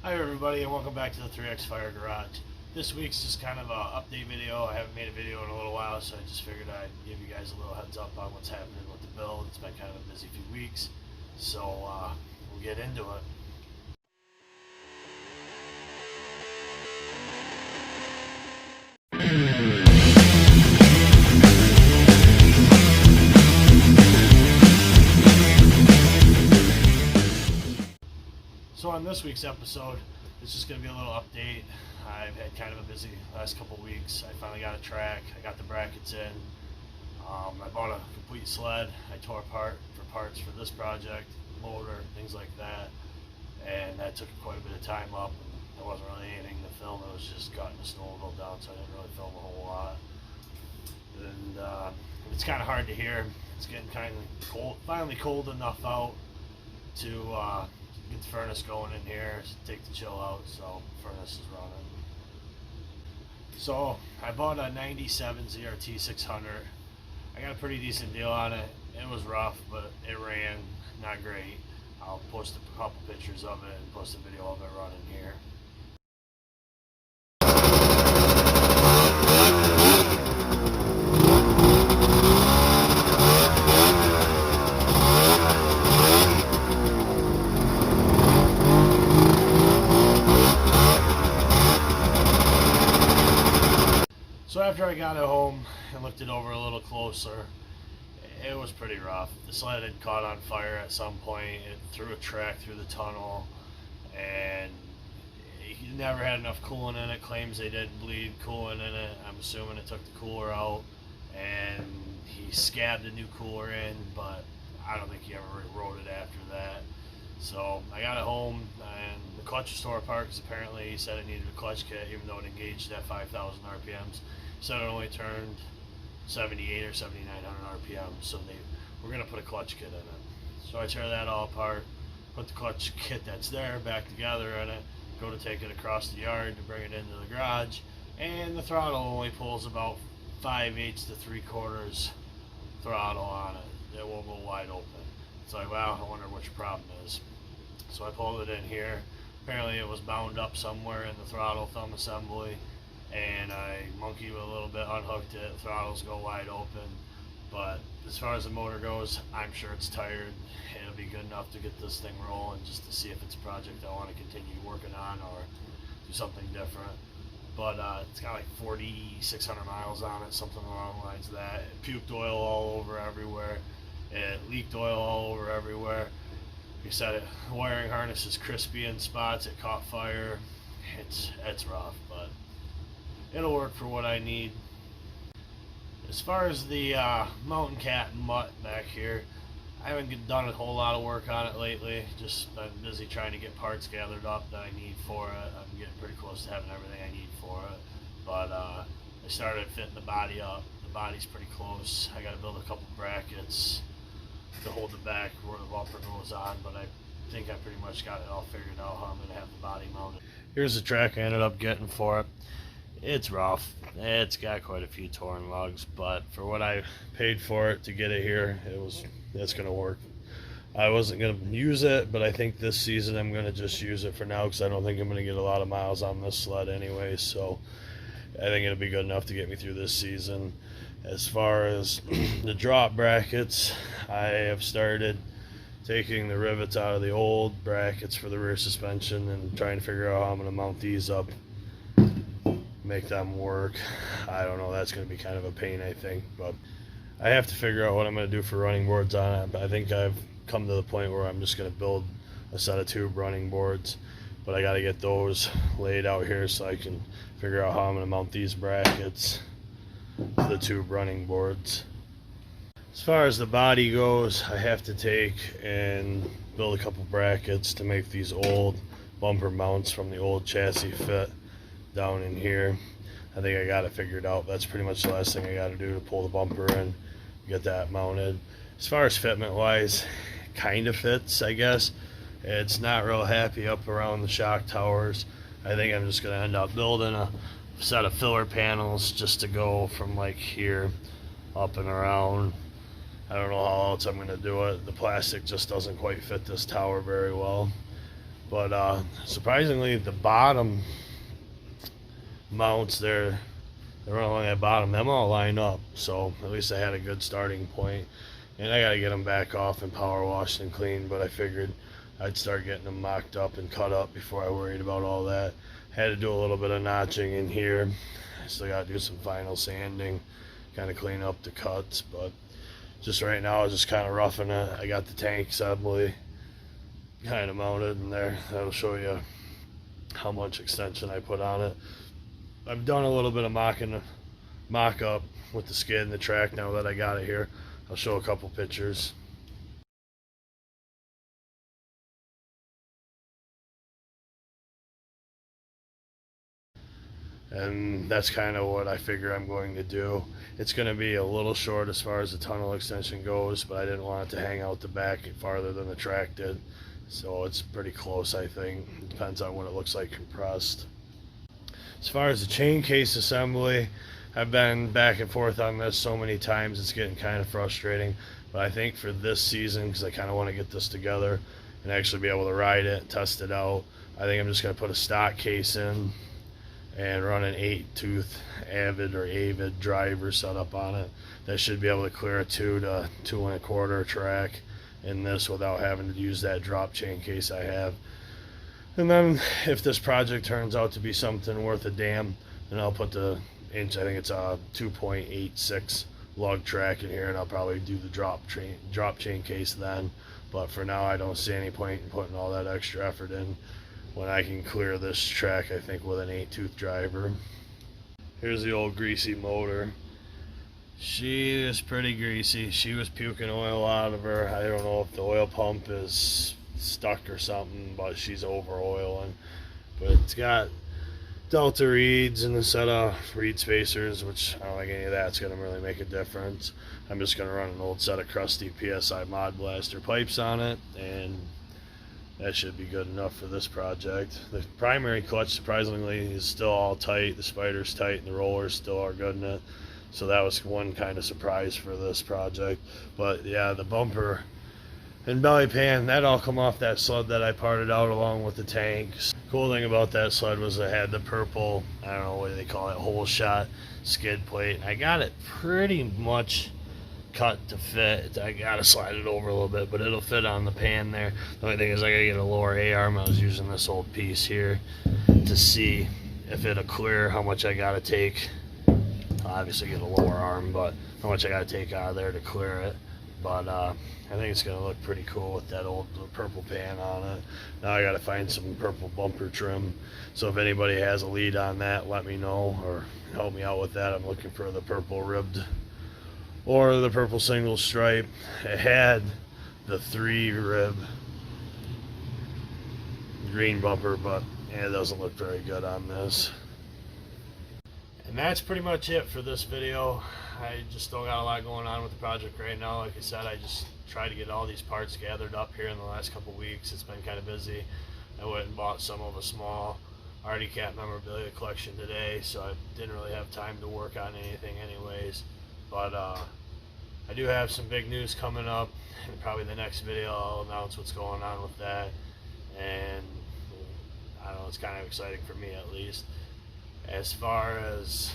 Hi everybody, and welcome back to the 3X Fire Garage. This week's just kind of an update video. I haven't made a video in a little while, so I just figured I'd give you guys a little heads up on what's happening with the build. It's been kind of a busy few weeks, so we'll get into it. So on this week's episode, it's just going to be a little update. I've had kind of a busy last couple weeks. I finally got a track. I got the brackets in. I bought a complete sled. I tore apart for parts for this project, motor, things like that. And that took quite a bit of time up. There wasn't really anything to film. It was just cutting the snowmobile down, so I didn't really film a whole lot. And it's kind of hard to hear. It's getting kind of cold, finally cold enough out to get the furnace going in here, take the chill out, so furnace is running. So I bought a 97 ZRT 600. I got a pretty decent deal on it. It was rough, but it ran not great. I'll post a couple pictures of it and post a video of it running here. So after I got it home and looked it over a little closer, it was pretty rough. The sled had caught on fire at some point. It threw a track through the tunnel, and he never had enough coolant in it. Claims they did bleed coolant in it. I'm assuming it took the cooler out, and he scabbed a new cooler in, but I don't think he ever rode it after that. So I got it home, and the clutch was tore apart because apparently he said it needed a clutch kit, even though it engaged at 5,000 RPMs. He said it only turned 78 or 7,900 RPM, so they were going to put a clutch kit in it. So I tear that all apart, put the clutch kit that's there back together in it, go to take it across the yard to bring it into the garage, and the throttle only pulls about 5/8 to 3/4 throttle on it. It won't go wide open. It's like, wow, I wonder what your problem is. So I pulled it in here. Apparently it was bound up somewhere in the throttle thumb assembly, and I monkeyed with a little bit, unhooked it, throttles go wide open. But as far as the motor goes, I'm sure it's tired. It'll be good enough to get this thing rolling, just to see if it's a project I want to continue working on or do something different. But it's got like 4,600 miles on it, something along the lines of that. It puked oil all over everywhere. It leaked oil all over everywhere. Like I said, the wiring harness is crispy in spots. It caught fire. It's rough, but it'll work for what I need. As far as the mountain cat and mutt back here, I haven't done a whole lot of work on it lately. Just been busy trying to get parts gathered up that I need for it. I'm getting pretty close to having everything I need for it. But I started fitting the body up. The body's pretty close. I got to build a couple brackets to hold the back where the bumper goes on, but I think I pretty much got it all figured out how I'm going to have the body mounted. Here's the track I ended up getting for it. It's rough. It's got quite a few torn lugs, but for what I paid for it to get it here, it's going to work. I wasn't going to use it, but I think this season I'm going to just use it for now because I don't think I'm going to get a lot of miles on this sled anyway, so I think it'll be good enough to get me through this season. As far as the drop brackets, I have started taking the rivets out of the old brackets for the rear suspension and trying to figure out how I'm going to mount these up, make them work. I don't know, that's going to be kind of a pain, I think, but I have to figure out what I'm going to do for running boards on it. I think I've come to the point where I'm just going to build a set of tube running boards, but I got to get those laid out here so I can figure out how I'm going to mount these brackets, the tube running boards. As far as the body goes, I have to take and build a couple brackets to make these old bumper mounts from the old chassis fit down in here. I think I got it figured out. That's pretty much the last thing I got to do to pull the bumper in, get that mounted. As far as fitment wise, kind of fits, I guess. It's not real happy up around the shock towers. I think I'm just going to end up building a set of filler panels just to go from like here up and around. I don't know how else I'm going to do it. The plastic just doesn't quite fit this tower very well. But surprisingly, the bottom mounts they're along that bottom, them all line up, so at least I had a good starting point. And I gotta get them back off and power washed and cleaned, but I figured I'd start getting them mocked up and cut up before I worried about all that. Had to do a little bit of notching in here. I still gotta do some final sanding, kind of clean up the cuts, but just right now I was just kind of roughing it. I got the tank assembly kind of mounted in there. That'll show you how much extension I put on it. I've done a little bit of mock up with the skid and the track now that I got it here. I'll show a couple pictures. And that's kind of what I figure I'm going to do. It's going to be a little short as far as the tunnel extension goes, but I didn't want it to hang out the back farther than the track did. So it's pretty close, I think. It depends on what it looks like compressed. As far as the chain case assembly, I've been back and forth on this so many times, it's getting kind of frustrating. But I think for this season, because I kind of want to get this together and actually be able to ride it, test it out, I think I'm just going to put a stock case in and run an 8-tooth Avid driver setup on it. That should be able to clear a 2 to 2 1/4 track in this without having to use that drop chain case I have. And then if this project turns out to be something worth a damn, then I'll put the inch, I think it's a 2.86 lug track in here, and I'll probably do the drop chain case then. But for now, I don't see any point in putting all that extra effort in when I can clear this track, I think, with an 8-tooth driver. Here's the old greasy motor. She is pretty greasy. She was puking oil out of her. I don't know if the oil pump is stuck or something, but she's over oiling. But it's got delta reeds and a set of reed spacers, which I don't think any of that's going to really make a difference. I'm just going to run an old set of crusty PSI Mod Blaster pipes on it, and that should be good enough for this project. The primary clutch, surprisingly, is still all tight. The spider's tight and the rollers still are good in it. So that was one kind of surprise for this project. But yeah, the bumper and belly pan, that all come off that sled that I parted out along with the tanks. Cool thing about that sled was it had the purple, I don't know what they call it, hole shot skid plate. I got it pretty much cut to fit. I gotta slide it over a little bit, but it'll fit on the pan there. The only thing is I gotta get a lower A-arm. I was using this old piece here to see if it'll clear how much I gotta take. I'll obviously get a lower arm, but how much I gotta take out of there to clear it. But I think it's gonna look pretty cool with that old purple pan on it. Now I gotta find some purple bumper trim. So if anybody has a lead on that, let me know or help me out with that. I'm looking for the purple ribbed or the purple single stripe. It had the 3-rib green bumper, but it doesn't look very good on this. And that's pretty much it for this video. I just still got a lot going on with the project right now. Like I said, I just tried to get all these parts gathered up here in the last couple weeks. It's been kind of busy. I went and bought some of a small Arctiva memorabilia collection today, so I didn't really have time to work on anything anyways. But I do have some big news coming up, and probably the next video I'll announce what's going on with that. And I don't know, it's kind of exciting for me at least. As far as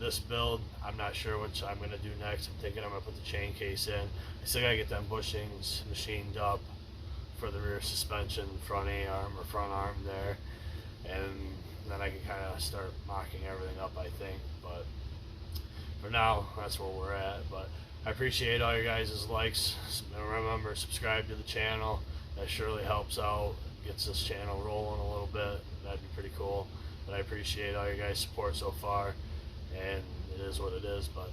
this build, I'm not sure which I'm going to do next. I'm thinking I'm going to put the chain case in. I still got to get them bushings machined up for the rear suspension, front A-arm or front arm there. And then I can kind of start mocking everything up, I think. But for now, that's where we're at. But I appreciate all your guys' likes. And remember, subscribe to the channel. That surely helps out, gets this channel rolling a little bit. That'd be pretty cool. But I appreciate all your guys' support so far, and it is what it is. But